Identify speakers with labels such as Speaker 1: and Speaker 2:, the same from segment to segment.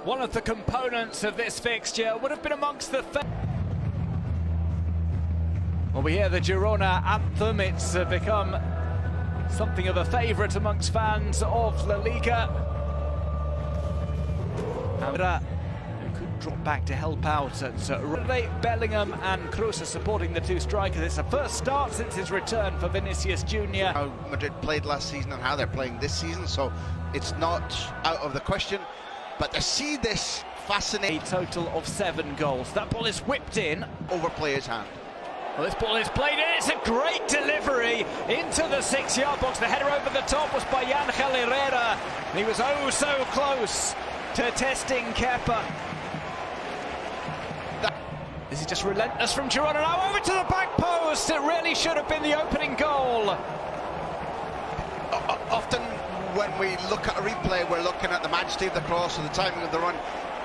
Speaker 1: one of the components of this fixture, would have been amongst the... Well, we hear the Girona anthem. It's become something of a favourite amongst fans of La Liga. And who could drop back to help out at Bellingham and Kroos are supporting the two strikers. It's the first start since his return for Vinicius Jr.
Speaker 2: How Madrid played last season and how they're playing this season, so it's not out of the question. But to see this fascinating...
Speaker 1: A total of 7 goals. That ball is whipped in.
Speaker 2: Over player's hand.
Speaker 1: Well, this ball is played in. It's a great delivery into the 6-yard box. The header over the top was by Híghlíghts. He was oh so close to testing Kepa. This is just relentless from Girona. Now over to the back post. It really should have been the opening goal.
Speaker 2: Often when we look at a replay, we're looking at the majesty of the cross or the timing of the run.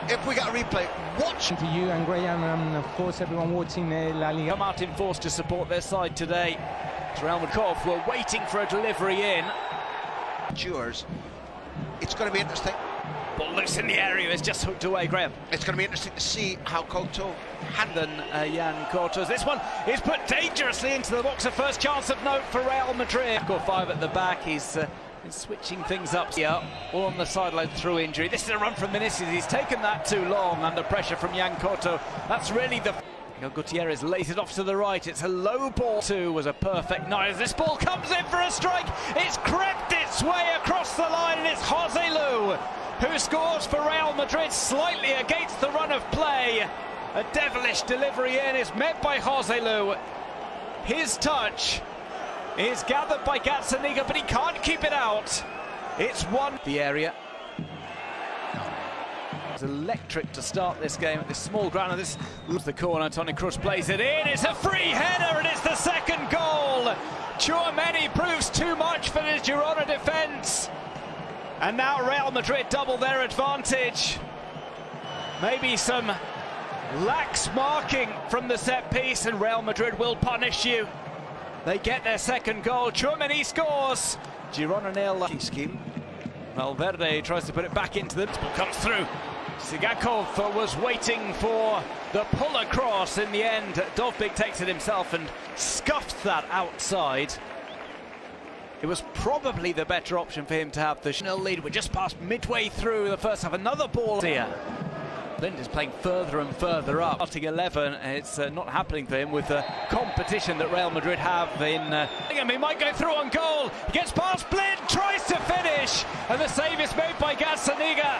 Speaker 2: If we get a replay, watch.
Speaker 3: To you and Graham, and of course everyone watching La Liga.
Speaker 1: Come out in force to support their side today. Real Madrid were waiting for a delivery in.
Speaker 2: It's going to be interesting.
Speaker 1: Ball loose in the area, it's just hooked away, Graham.
Speaker 2: It's going to be interesting to see how Couto
Speaker 1: handles Jan Cortos. This one is put dangerously into the box. A first chance of note for Real Madrid. Score 5 at the back. He's switching things up here, all on the sideline through injury. This is a run from Vinicius. He's taken that too long under pressure from Jan Corto. That's really the... Gutierrez lays it off to the right. It's a low ball. 2 was a perfect night. As this ball comes in for a strike, it's crept its way across the line, and it's Joselu who scores for Real Madrid slightly against the run of play. A devilish delivery in is met by Joselu. His touch is gathered by Gazzaniga, but he can't keep it out. It's one. The area. It's electric to start this game at this small ground. This was the corner. Toni Kroos plays it in. It's a free header, and it's the second goal. Tchouaméni proves too much for the Girona defence. And now Real Madrid double their advantage. Maybe some lax marking from the set piece, and Real Madrid will punish you. They get their second goal. Tchouaméni scores. Girona nil. Scheme. Valverde tries to put it back into the... This ball comes through. Sigakov was waiting for the pull across. In the end, Dovbyk takes it himself and scuffed that outside. It was probably the better option for him to have the nil lead. We're just past midway through the first half. Another ball here. Blind is playing further and further up. Starting 11, it's not happening for him with the competition that Real Madrid have in... He might go through on goal. He gets past Blind, tries to finish, and the save is made by Gazzaniga.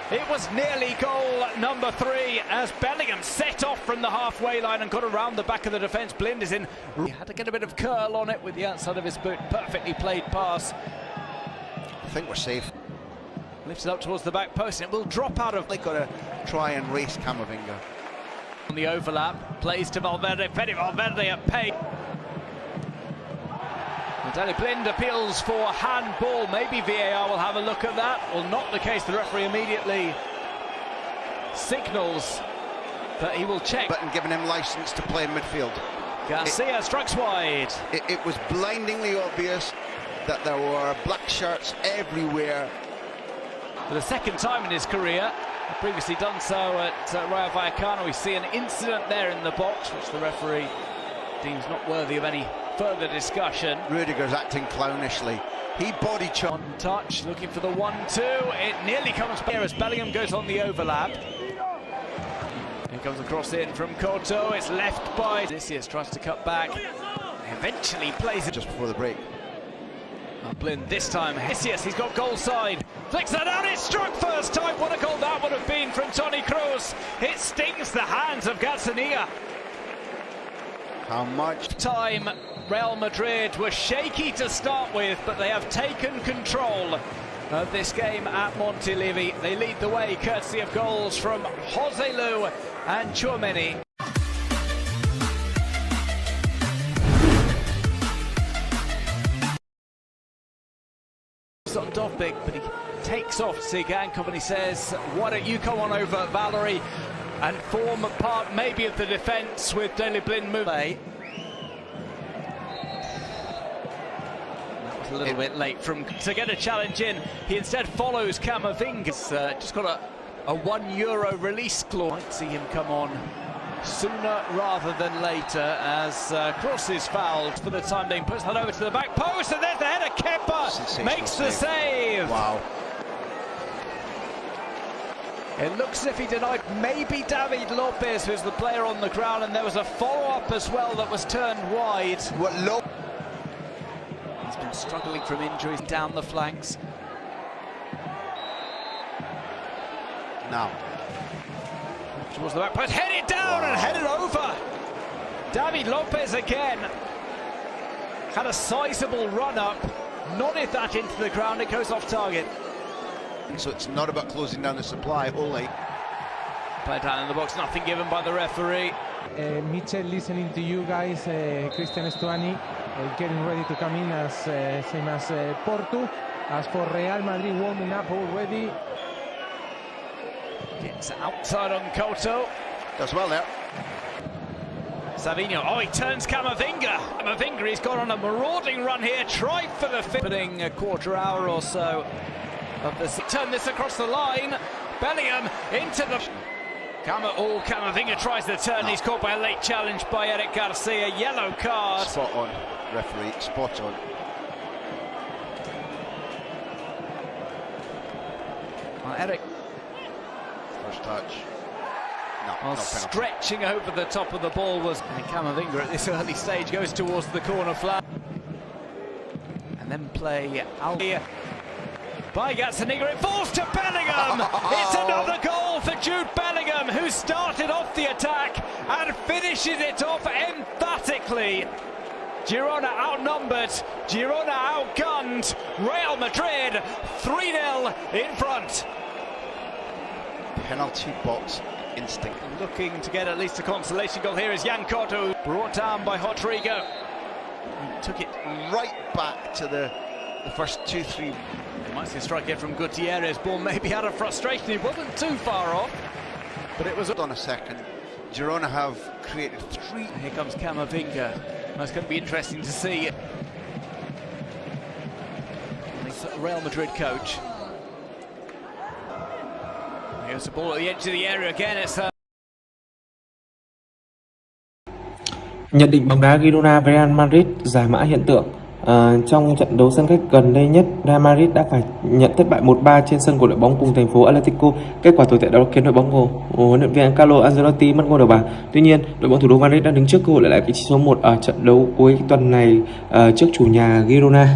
Speaker 1: It was nearly goal number 3 as Bellingham set off from the halfway line and got around the back of the defence. Blind is in. He had to get a bit of curl on it with the outside of his boot. Perfectly played pass.
Speaker 2: I think we're safe.
Speaker 1: Lifts it up towards the back post, and it will drop out of...
Speaker 2: They've got to try and race Camavinga.
Speaker 1: On the overlap, plays to Valverde, Fede Valverde at pace. Daley Blind appeals for handball. Maybe VAR will have a look at that. Well, not the case. The referee immediately signals that he will check.
Speaker 2: But giving him licence to play in midfield.
Speaker 1: Garcia strikes wide.
Speaker 2: It was blindingly obvious that there were black shirts everywhere.
Speaker 1: For the second time in his career, previously done so at Rayo Vallecano. We see an incident there in the box, which the referee deems not worthy of any further discussion.
Speaker 2: Rudiger's acting clownishly. He body shot.
Speaker 1: On touch, looking for the 1-2. It nearly comes here as Bellingham goes on the overlap. Here comes the cross in from Couto. It's left by Vinicius, tries to cut back. Eventually plays it
Speaker 2: just before the break.
Speaker 1: Blind this time. Vinicius, he's got goal side. Flicks that out, it's struck first time. What a goal that would have been from Toni Kroos. It stings the hands of Gazzaniga.
Speaker 2: How much
Speaker 1: time? Real Madrid were shaky to start with, but they have taken control of this game at Montilivi. They lead the way courtesy of goals from Joselu and Tchouaméni. On Dovbyk, but he takes off Sigankov and he says, why don't you come on over, Valerie, and form a part maybe of the defence with Daley Blind moving. That was a little bit late to get a challenge in. He instead follows Camavinga. Just got to a €1 release clause. Might see him come on sooner rather than later as Kroos is fouled for the time being. Puts that over to the back post, and there's the header. Kepa makes the save.
Speaker 2: Wow.
Speaker 1: It looks as if he denied maybe David Lopez, who's the player on the ground, and there was a follow-up as well that was turned wide. He's been struggling from injuries down the flanks.
Speaker 2: Now.
Speaker 1: Towards the back post, headed down and headed over. David Lopez again. Had a sizable run-up, nodded that into the ground, it goes off target.
Speaker 2: So it's not about closing down the supply only.
Speaker 1: Play down in the box, nothing given by the referee.
Speaker 3: Mitchell, listening to you guys, Christian Estuani getting ready to come in as same as Porto. As for Real Madrid, warming up already.
Speaker 1: Gets outside on Couto.
Speaker 2: Does well there.
Speaker 1: Savinho, oh, he turns Camavinga. Camavinga, he's gone on a marauding run here, tried for the opening a quarter hour or so of this. Turn this across the line. Bellingham into the... Camavinga tries the turn. He's caught by a late challenge by Eric Garcia. Yellow card.
Speaker 2: Spot on, referee, spot on.
Speaker 1: Eric.
Speaker 2: First touch. No,
Speaker 1: stretching over the top of the ball was Camavinga at this early stage, goes towards the corner flag. And then play Albion. By Gazzaniga, it falls to Bellingham. It's another goal for Jude Bellingham, who started off the attack and finishes it off emphatically. Girona outnumbered, Girona outgunned, Real Madrid 3-0 in front.
Speaker 2: Penalty box instinct.
Speaker 1: Looking to get at least a consolation goal here is Jan Couto, brought down by Rodrigo. He took it
Speaker 2: right back to the first 2-3.
Speaker 1: They might see a strike here from Gutierrez. Ball maybe out of frustration. He wasn't too far off, but it was...
Speaker 2: On a second. Girona have created 3.
Speaker 1: Here comes Camavinga. That's going to be interesting to see. The Real Madrid coach. Here's the ball at the edge of the area again. It's
Speaker 4: Nhận định bóng đá Girona với Real Madrid giải mã hiện tượng. Trong trận đấu sân khách gần đây nhất, Real Madrid đã phải nhận thất bại 1-3 trên sân của đội bóng cùng thành phố Atletico. Kết quả tồi tệ đó khiến đội bóng của huấn luyện viên Carlo Ancelotti mất ngôi đầu bảng. Tuy nhiên, đội bóng thủ đô Madrid đã đứng trước cơ hội lại vị trí số 1 ở trận đấu cuối tuần này trước chủ nhà Girona.